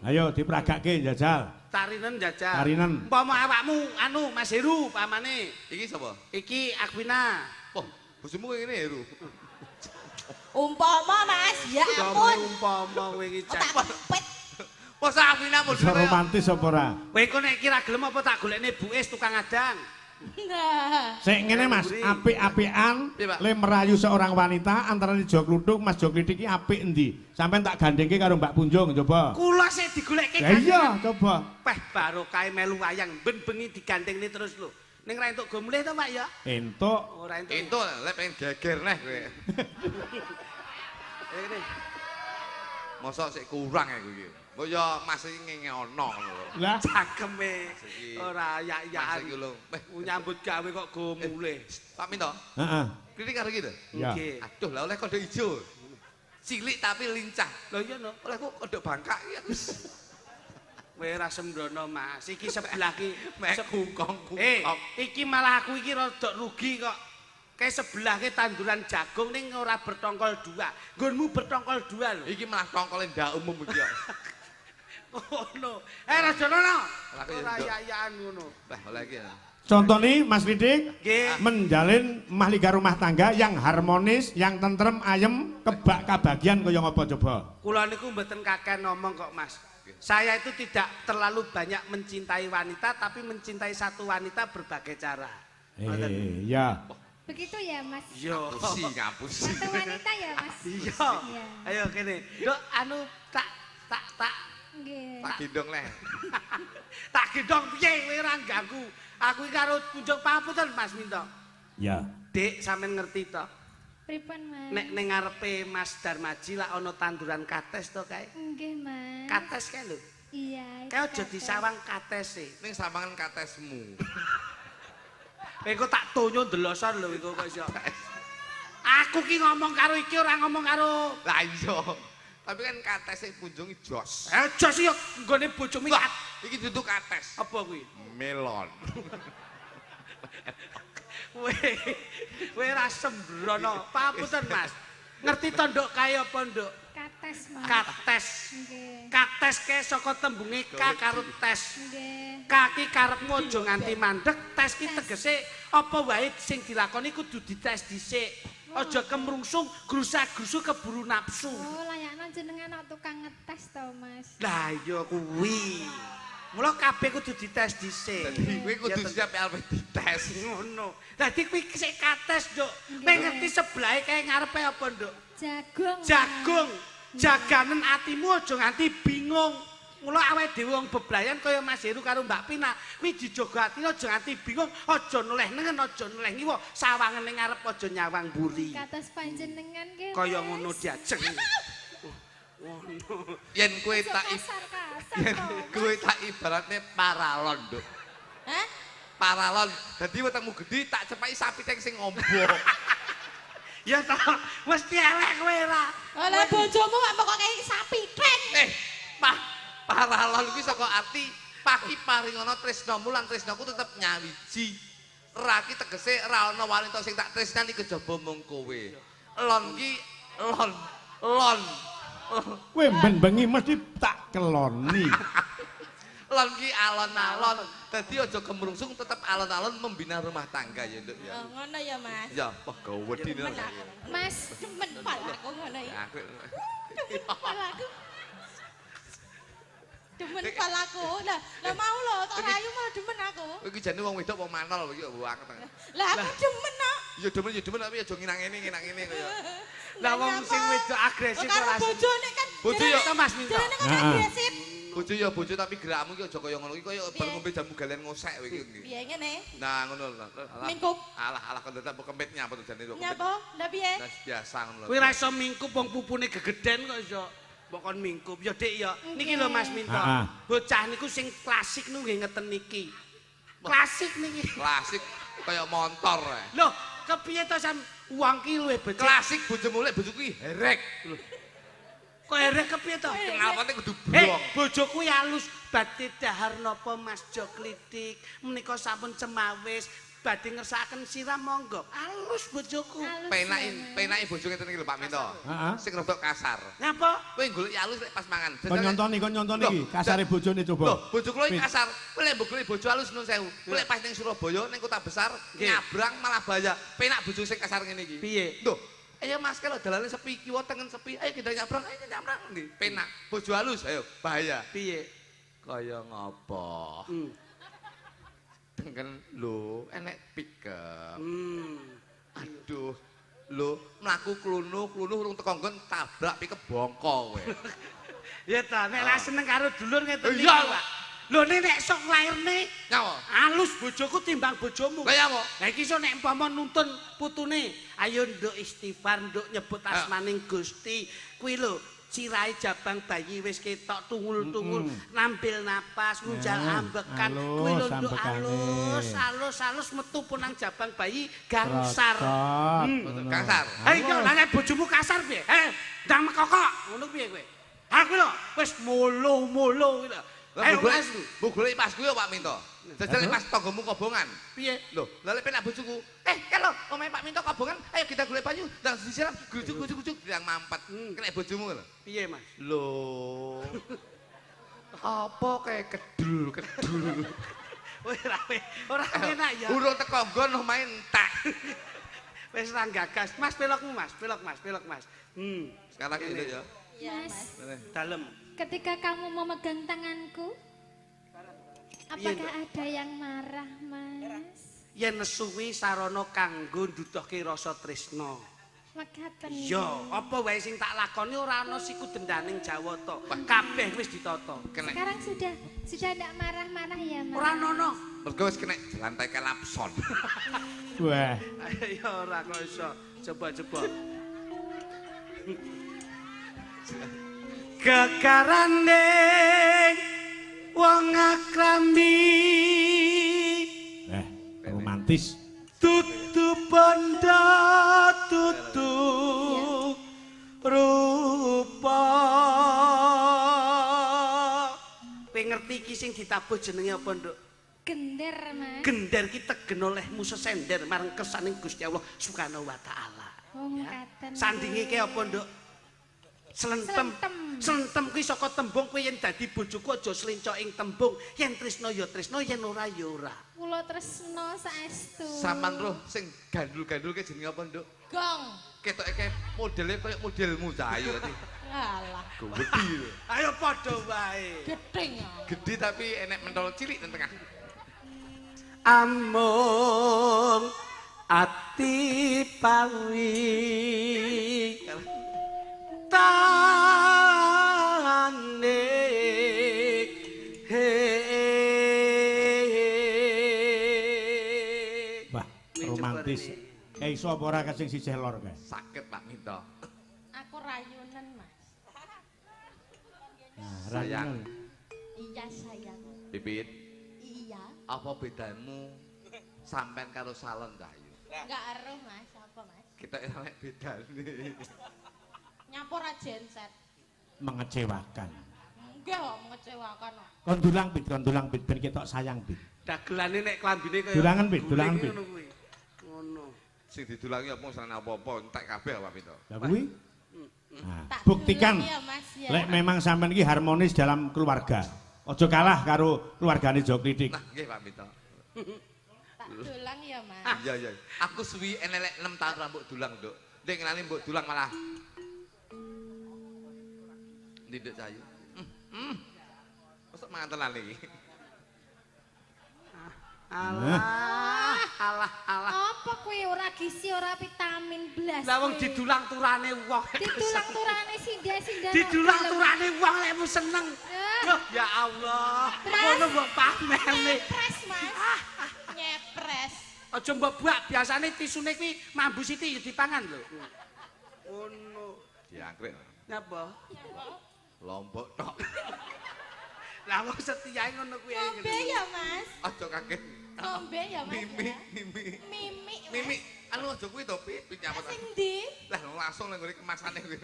Ayo dipragake njajal. Tarinen jajal. Tarinen. Umpama awakmu anu Mas Heru pamane. Iki sapa? Iki Akwina. Oh, bojomu ngene Heru. Umpama Mas, ya ampun. Umpama kowe iki Tak pepet. Masa Afina Bisa romantis apa ora? kowe kok nek kira gelem apa tak golekne buis tukang adang. Nah. Sik ngene Mas, apik-apikan Piye, Pak? le merayu seorang wanita antara Jo Kluthuk Mas Jo Klithik iki apik endi? Sampeyan tak gandengke karo Mbak Punjung coba. Kula sik digolekke Ya iya, coba. Peh barokah melu wayang ben bengi digandengne terus lho. Ning ra entuk go mulih to Pak ya? Entuk. Ora entuk. Ento lek pengen geger neh kowe. Ini. Mosok sik kurang ya kowe iki. Mbok ya Mas iki ngene ana lho. Lah, Cakeme Iki. ora Mas yak-yakan. iki lho. Nyambut gawe kok go mulih. Pak Minto, heeh. klinik karo iki to? Ya. Nggih. Aduh, lah oleh kode ijo. Cilik tapi lincah. Lho iya no. Oleh kok kode bangkak iki. Kowe ora sembrono Mas. Iki sebelah ki Mek kungkong. iki malah aku iki rada rugi kok. Kae sebelah ke tanduran jagung ning ora bertongkol dua. Nggonmu bertongkol dua lho. Iki malah tongkole ndak umum iki. Ngono. Rajono no. Lah, kok ya, Ora Nduk. yak-yakan ngono. Lah oleh iki. contoh nih Mas Klithik Nggih. menjalin mahliga rumah tangga yang harmonis, yang tentrem, ayem, kebak kabagian kaya ngapa coba? Kula niku mboten kakek ngomong kok Mas. Saya itu tidak terlalu banyak mencintai wanita tapi mencintai satu wanita berbagai cara. Ya. Begitu ya Mas. Yo. Ngapusi. Satu wanita ya Mas. Iya. Iya. Ayo kene. Dok anu tak Nggih. Tak gendong leh. tak gendong piye kowe ora ganggu. Aku iki karo kunjung papunten Mas Minto. Ya. Dik sampean ngerti to? Pripun Mas? Nek ning ngarepe Mas Darmaji lak ana tanduran kates to kae. Nggih Mas. Kates kae lho. Iya. Kae aja kates. disawang katese. Ning samangan katesmu. Kowe kok tak tonyo ndeloson lho iku kok iso. Aku ki ngomong karo iki ora ngomong karo. Lah iya. Tapi kan katese punjungi jos. Jos yo nggone bojomu Lah, iki duduk kates. apa kuwi? Melon. Kowe ra sembrono. Papunten Mas. Ngerti to nduk kae apa nduk? Kates Mas. Kates. Nggih. Kates ke saka tembunge ka karo tes. Nggih. Kaki karepmu aja nganti mandek, tes ki tegese apa wae sing dilakoni kudu dites dhisik. Aja kemrungsung grusak-grusu keburu nafsu. Oh, layakno jenengan kok tukang ngetes to Mas. Lah iya kuwi. Mula kabeh kudu dites dhisik. Dadi kowe kudu Ya, siap alpe dites. ngono. Dadi kuwi sik kates, Nduk. Kowe ngerti sebelahe kae ngarepe apa, Nduk? Jagung. Mas. Jagung. Jaganen atimu aja nganti bingung. Mula awake dhewe wong beblayan kaya Mas Heru karo Mbak Pina, kuwi dijaga atine aja nganti bingung, aja noleh nengen, aja noleh ngiwa, sawangen ning ngarep aja nyawang mburi. Kados panjenengan nggih. Kaya Mas. ngono diajeng. Ngono. Yen kowe Aja tak kasar-kasar yen to. kowe tak ibaratne paralon, Nduk. Hah? Paralon. Dadi wetengmu gedhi tak cepaki sapi teng sing ngombo. Ya ta, mesti elek kowe ra. Lah bojomu kok pokoke sapi kren. Paralon kuwi saka arti paki paringono tresnamu lan tresnaku tetep nyawiji. Raki tegese ra ana wanita sing tak tresnani kejaba mung kowe. Lon ki lon. Kowe ben bengi mesti tak keloni. Lon ki alon-alon. Dadi aja kemrungsung tetep alon-alon membina rumah tangga ya, Nduk ya. Oh, ngono ya Mas. Ya, wah gawedi Demen nih. aku. Mas, Demen palaku ngono ya. Aku Palaku. Demen palaku. Lah mau lho tok rayu malah demen aku. iki jane wong wedok wong manol iki banget. Lah aku demen kok. Ya demen tapi aja nginang ngene kaya. Lah wong sing wedok agresif ora. Karo bojone kan. Bojo yo Mas Minto. Jarene kan agresif. bojo ya bojo tapi gerakmu ki aja kaya ngono ki kaya bar ngombe jamu galen ngosek kowe iki. Piye ngene? Nah ngono lho. Mingkup. Alah kon tetep kempit nyapa to jane kok. Nyapa? Lah piye? Nah biasa ngono lho. Kowe ra iso mingkup wong pupune gegeden kok iso. Mbok kon mingkup. Ya Dik ya. Niki lho Mas Minto. Bocah niku sing klasik niku nggih ngeten niki. Klasik niki. Klasik kaya motor. Loh, kepiye to sam wong ki luwe becik. Klasik bojomu lek bojoku ki herek. Kok erek kepiye to? Kenapa kudu brong? Bojoku halus badhe dahar napa Mas Joklitik menika sampun cemawis badhe ngersakaken sirah monggo. Halus bojoku. Penake bojo ngeten iki lho Pak Minto. Sing rodok kasar. Ngapa? Kowe golek halus lek pas mangan. Kon nyontoni iki kasare bojone coba. Loh, bojoku lho kasar. Kowe lek golek bojo halus nun sewu. Kowe lek pas ning Surabaya ning kota besar nyabrang malah bahaya. Penak bojo sing kasar ngene iki. Piye? Loh, ayo Mas kalau dalane sepi kiwa tengen sepi. Ayo kita nyabrang, ayo nyabrang ndi. Penak. Bojo halus ayo bahaya. Piye? Kaya ngopo? Tengen lho, enek pikem. Aduh. Lho, mlaku klunu urung teko nggon tabrak pikep bongko kowe. Ya ta, nek ra seneng karo dulur ngeten iki, Pak. Lho nek sok lairne Nyawa? halus bojoku timbang bojomu. Kaya apa? Lah iki iso nek umpama nuntun putune, ayo nduk istighfar, nduk nyebut asmaning Gusti. Kuwi lho, cirahe jabang bayi wis ketok tungul-tungul, nampil napas, ngunjal ambekan. Kuwi lho nduk alus metu punang jabang bayi gangsar. Kasar. Ayo nek bojomu kasar piye? Ndang mekokok, ngono piye kowe? Ha kuwi lho, wis molo-molo kuwi lho. Ayo Mas, Bu golek pas kuwi Pak Minto. Jajal pas tanggamu kobongan. Piye? Lho, lha lek penak bojoku. Kalau omahe Pak Minto kobongan, ayo kita golek banyu, dan disiram gujuk-gujuk yang mampet. Kena bojomu lho. Piye, Mas? Lho. Apa kayak kedul. Ora enak ya. Urung teko nggon main tak. Wis ra gagas. Mas pelokmu, Mas. Pelok, Mas. Sekarang ini ya. Mas, Dalem. ketika kamu memegang tanganku, apakah ada yang marah, Mas? Yen nesuwi sarana kanggo nduduhke rasa tresna. Mekaten. Iya, apa wae sing tak lakoni ora ana siku dendaning Jawa to. Kabeh wis ditata. Sekarang sudah tidak marah-marah ya, Mas? Ora ana. Mergo wis kena lantai kelapson. Wah. Ya ora kok iso. Coba. Kekarane wong akrambi romantis tutu banda tutu rupa. Kowe ngerti iki sing ditabuh jenenge apa, Nduk? Gender, Mas. Gender ki tegen olehmu sesender marang kersaning Gusti Allah Subhanahu wa taala. Oh, mekaten. Sandinge ki apa, Nduk? Slentem. Slentem kuwi saka tembung kowe yen dadi bojoku aja slenco ing tembung. Yen tresno ya tresno, yen ora ya ora. Kula tresno saestu. Saman roh sing gandul-gandul ke jenenge apa, Nduk? Gong. Ketoke kayak modelnya kayak modelmu cah ayo tadi. Alah. Gede. Ayo padha wae. Gedeng ya. Gede tapi enek mentol cilik nang tengah. Amung ati pawi tane wah romantis kayak iso apa ora kasing sisih lor kae Sakit Pak Minto. Aku rayunan, Mas. Sayang. Iya, sayang. Pipit, Iya. apa bedamu sampean karo salon Cahyu? Enggak aruh, Mas. Apa, Mas? Kita enak bedane. Nyampur aja genset. mengecewakan Enggak kok mengecewakan kok. kon dulang bit ben ketok sayang bit dagelane nek klambine kaya dulangan bit ngono. Sing didulangi apa sarana apa-apa entek kabeh Pak Minto. lah kuwi nah, Tak buktikan dulang ya, Mas, ya. lek memang sampean iki harmonis dalam keluarga ojo kalah karo keluargane Joklitik Nah, nggih Pak Minto. Tak dulang ya, Mas. Iya. Aku suwi enek 6 tahun rambut dulang, Nduk. Ndek ngenani mbok dulang malah Nduk Cahyu. Mosok mangan tenan iki. Alah. Apa Apa kuwi ora gizi ora vitamin blas. Lah wong didulang turane wong. Didulang turane sindah-sindah. Didulang turane wong lek mu seneng. Loh ya Allah. Ngono mbok pamene. Nyepres, Mas. Nyepres. Aja mbok buak, biasane tisune kuwi mambu siti ya dipangan lho. Ngono. Diangkrek. Napa? Lombok tok. Lah wong setiae ngono kuwi. Ngombe ya, Mas. Aja kaget. Ngombe ya, Mas. Mimi. Mimi. Anu aja kuwi to, pipi nyapa. Sing ndi? Lah langsung nang ngene kemasane kuwi.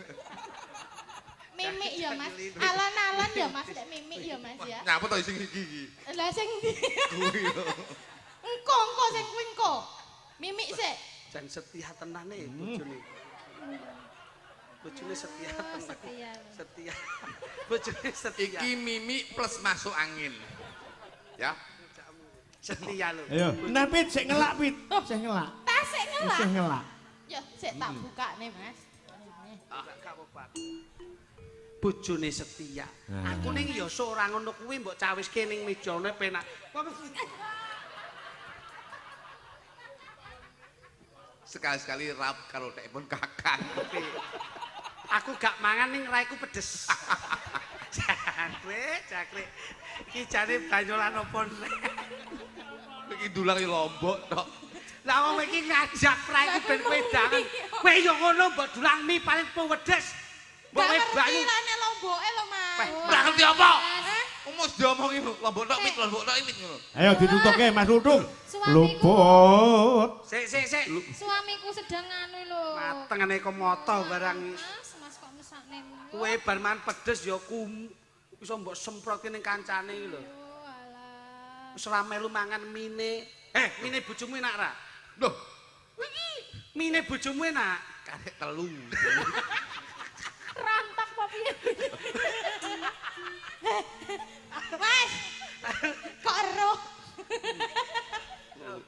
Mimik ya, Mas. Alon-alon ya, Mas. Nek mimik ya, Mas ya. Nyapa to sing iki? Lah sing ndi? Kuwi lho. Engko sing kuwi engko. Mimik sik. Jan setia tenane bojone. Bojone setia tenan. Setia. Setia. Bojone setia. Iki Mimi plus masuk angin. Ya. Setia lho. Ayo, nah Pit sik ngelak Pit. Sik ngelak. Tas sik ngelak. Sik ngelak. Ya, sik tak bukane, Mas. Gak apa-apa. Bojone setia. Aku ning ya ora ngono kuwi mbok cawiske ning mejane penak. Sekali-sekali rap karo tekpun kakang. Aku gak mangan ning raiku pedes. Jakre. Iki jane banyolan opo nek. Iki dulang Lombok tok. Lah wong iki ngajak raiku ben kowe dangan. Kowe yo ngono mbok dulang mie paling pedes. Mbok kowe banyu. Lane lomboke lho, Mas. Ora ngerti apa? Mus diomongi Lombok tok mit ngono. Ayo ditutukke Mas Ludung. Suamiku. Luput. Sik. Suamiku sedang anu lho. Matengane komoto barang. Mas kok mesakne. Kowe bar mangan pedes ya iso mbok semprotke ning kancane iki lho. Oh alah. Wis ora melu mangan mine. Mine bojomu enak ra? Loh, Iki mine bojomu enak. karek telu. Rantak apa piye? Mas. Kok ero?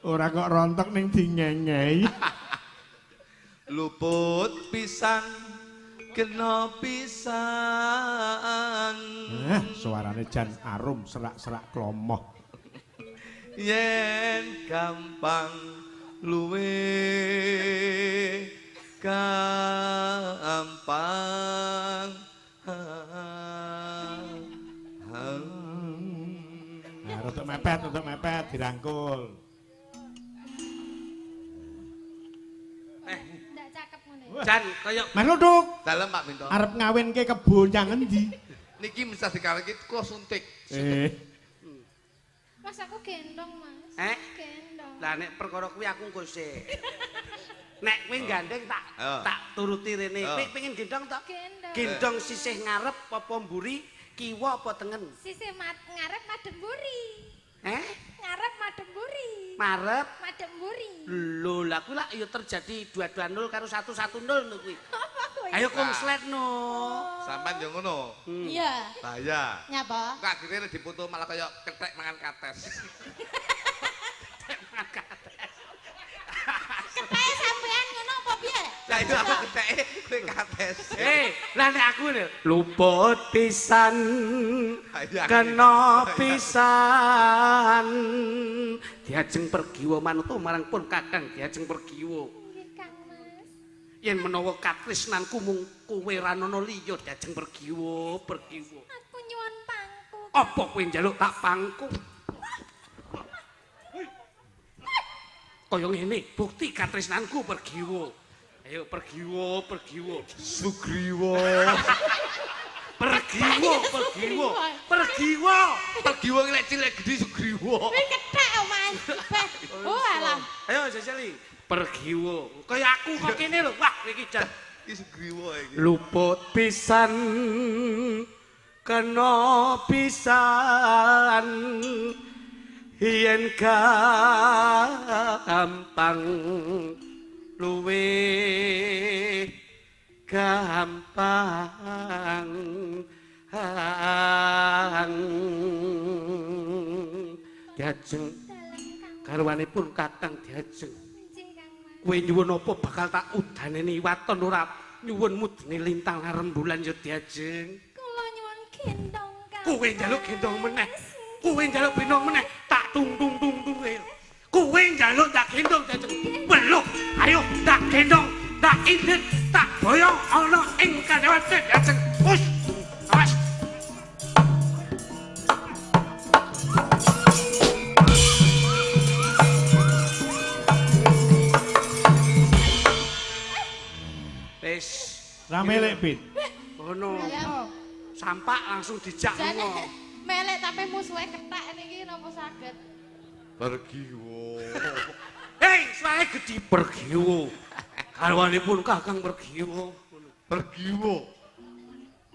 Ora kok rontok ning dingengei. Luput pisan kena pisan. Suarane jan arum serak-serak klomoh. Yen gampang luwe gampang. Nah, rotok mepet dirangkul. Ndak cakep ngene. Jan kaya Mas Ludung, Dalem Pak Minto. arep ngawinke kebo nyang endi? Niki mesti dikawinke kula suntik. Mas aku gendong, Mas. Gendong. Lah nek perkara kuwi aku engko sik. Nek kowe gandeng tak turuti rene. Kowe pengen gendong to? Gendong. Gendong sisih ngarep apa mburi, kiwa apa tengen? Sisi ngarep madem mburi. Ngarep madem mburi. Marep. Madem mburi. Lho, lah kuwi lak ya terjadi 2-2-0 karo 1-1-0 lho kuwi. Apa kuwi? Ayo konslet no. Sampan yo ngono. Iya. Bahaya. Nyapa? Kak akhirnya dipoto malah kaya kethek mangan kates. Kayak sampean ngono apa piye? Lah itu apa ketheke kowe kates. Lah nek aku lho luput pisan kena pisan diajeng pergiwa manut marang pun kakang diajeng pergiwa. Nggih, Kang Mas. Yen menawa katresnanku mung kowe ra ana liya diajeng pergiwa. Aku nyuwun pangku. Apa kowe njaluk tak pangku? Kaya ngene, bukti katresnanku pergiwa. Ayo pergiwa. Sugriwa. Pergiwa. Pergiwa lek cilik gedhe Sugriwa. Kuwi kethek, Mas. Oh alah. Ayo jajali. Pergiwa. Kaya aku kok kene lho. Wah, iki jan. Iki Sugriwa iki. Luput pisan kena pisan yen gampang luwe gampang diajeng garwanipun kakang diajeng Njing Kang Mas. kowe nyuwun apa bakal tak udaneni waton ora nyuwun mudine lintang rembulan ya diajeng Kula nyuwun gendong Kang. kowe njaluk gendong meneh kowe njaluk gendong meneh tak tung Kowe njaluk tak gendong Jajeng. Belum. Ayo tak gendong, tak indit, tak boyong ana ing kadewate Jajeng. Wus. Awas. Wis rame lek Pit. Ngono. Sampak langsung dijak ngono. Melek tapi musuhe kethek niki napa saged? Pergiwo. Hei, suarane gedhi Pergiwo. Garwanipun Kakang Pergiwo. Pergiwo.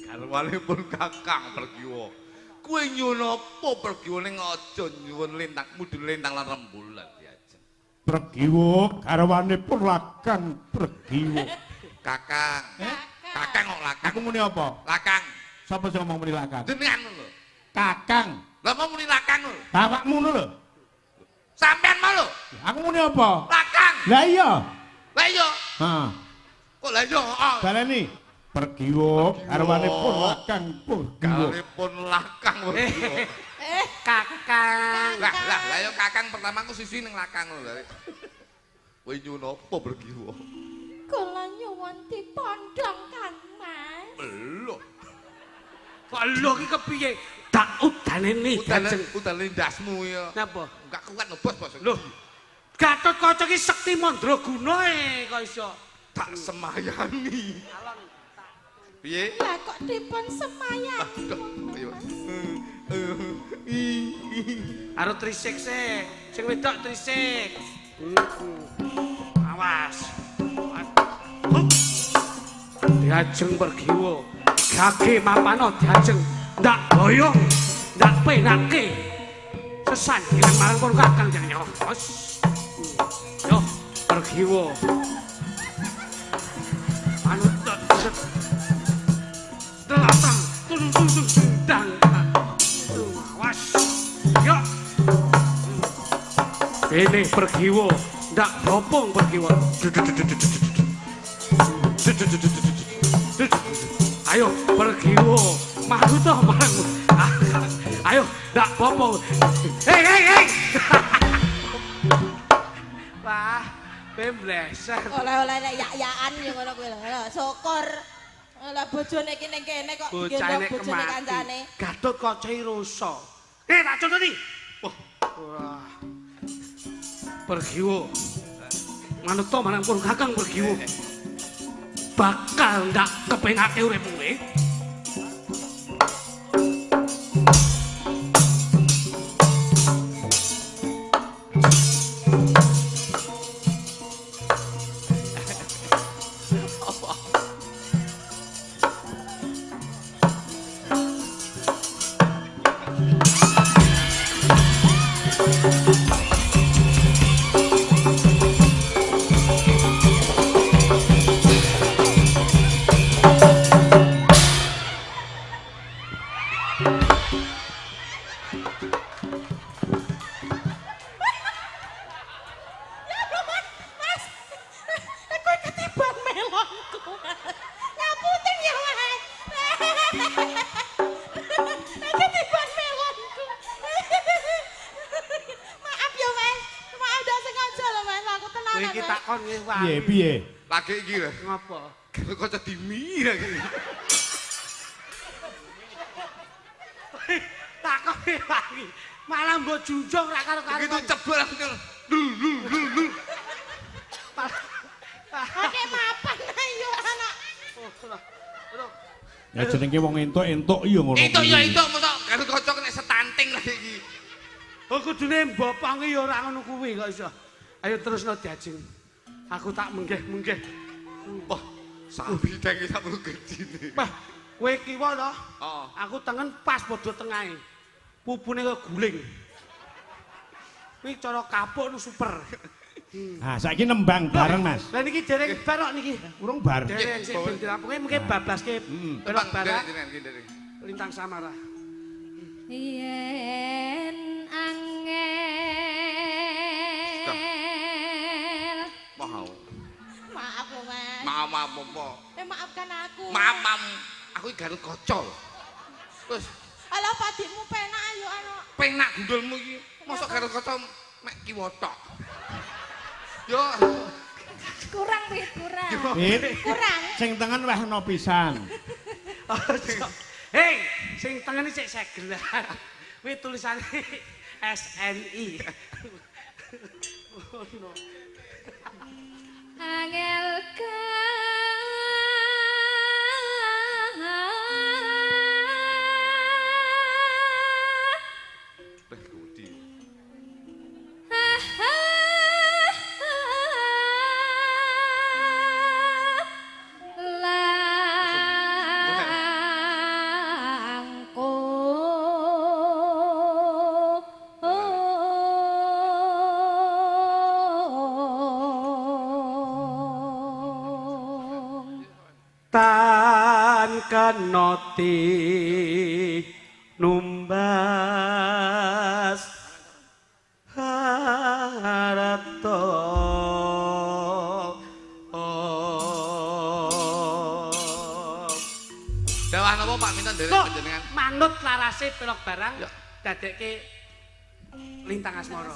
Garwanipun Kakang Pergiwo. Kowe nyuwun apa Pergiwo ning aja nyuwun lintang mudhun lintang lan rembulan Jajeng. Pergiwo garwanipun Lakang Pergiwo. Kakang. Kakang kok Lakang. Aku muni apa? Lakang. Sapa sing ngomong muni Lakang? Jenengan lho. Kakang. Lah mau muni Lakang lho. Bapakmu ngono lho. Sampean mau lho. Aku muni apa? Lakang. Lah iya. Lah iya. Heeh. Kok lah iya? Baleni. Pergiwo garwanipun Lakang Pergiwo. Garwanipun Lakang Pergiwo. Kakang. Lah ya Kakang pertama aku sisi ning Lakang lho. Kowe nyuwun apa Pergiwo? Kula nyuwun dipondhong Kang Mas. Belum. Kok lho iki kepiye? Tak udane ni Jajeng. Udane ndasmu ya. Napa? Enggak kuat nebos. Lho. Gatotkaca iki sekti mandraguna kok iso tak semayani. Piye? Lah kok dipun semayani? Ayo. Karo trisik sih. Sing wedok trisik. Awas. Jajeng Pergiwo. Gage mapano Jajeng. Ndak boyong, ndak penake. Sesandingan marang pun Kakang Jeng yo. Yo, Pergiwo. Anu Delatang, dang. Awas. Yo. Ini Pergiwo, ndak bopong Pergiwo. Ayo Pergiwo, maju toh marang. Ayo, ndak bopong. Hei. Wah, pembleser. Oleh-oleh nek yak-yakan yo ngono kuwi lho. Syukur. Lah bojone iki ning kene kok gendong bojone kancane. Gatotkaca rusa. Tak contoni. Wah. Pergiwo. Manut to marang pun Kakang Pergiwo. Bakal ndak kepengake uripmu kowe. Piye? Lagi iki lho. Ngapa? Kok dimi lagi. Takone lagi. Malah mbok junjung ra karo-karo. Begitu cebol langsung. Oke mapan ayo anak. Ya jenenge wong entuk iya ngono. Entuk mosok karo kocok nek setanting lagi iki. Oh kudune mbopange ya ora ngono kuwi kok iso. Ayo terusno Jajeng. Aku tak menggeh-menggeh. Wah, sapi deng sak gedine. Wah, kowe kiwa to? Heeh. Aku tengen pas padha tengahe. Pupune keguling. Kuwi cara kapuk nu super. Nah, saiki nembang bareng, Mas. Lah niki dereng bar kok niki. Urung bar. Dereng sik ben dirampunge mengke babaske belok barak Dereng. lintang samara. Yen angel. Mau. Maaf lho Mas. Maaf apa? Maafkan aku. Maaf. Aku iki Garut Kaca lho. Wis, Ala padikmu penak ayo anak. penak gundulmu iki. Mosok Garut Kaca mek kiwotok. Yo. Kurang wit, kurang. Wit. Kurang. Sing tengen wehno pisan. Hei, sing tengen iki sik segelan. Kuwi tulisane SNI. Ngono. Angel tan kenoti numbas harata Dawah napa Pak Minten nderek panjenengan? Manut larase pelok barang dadekke lintang asmara.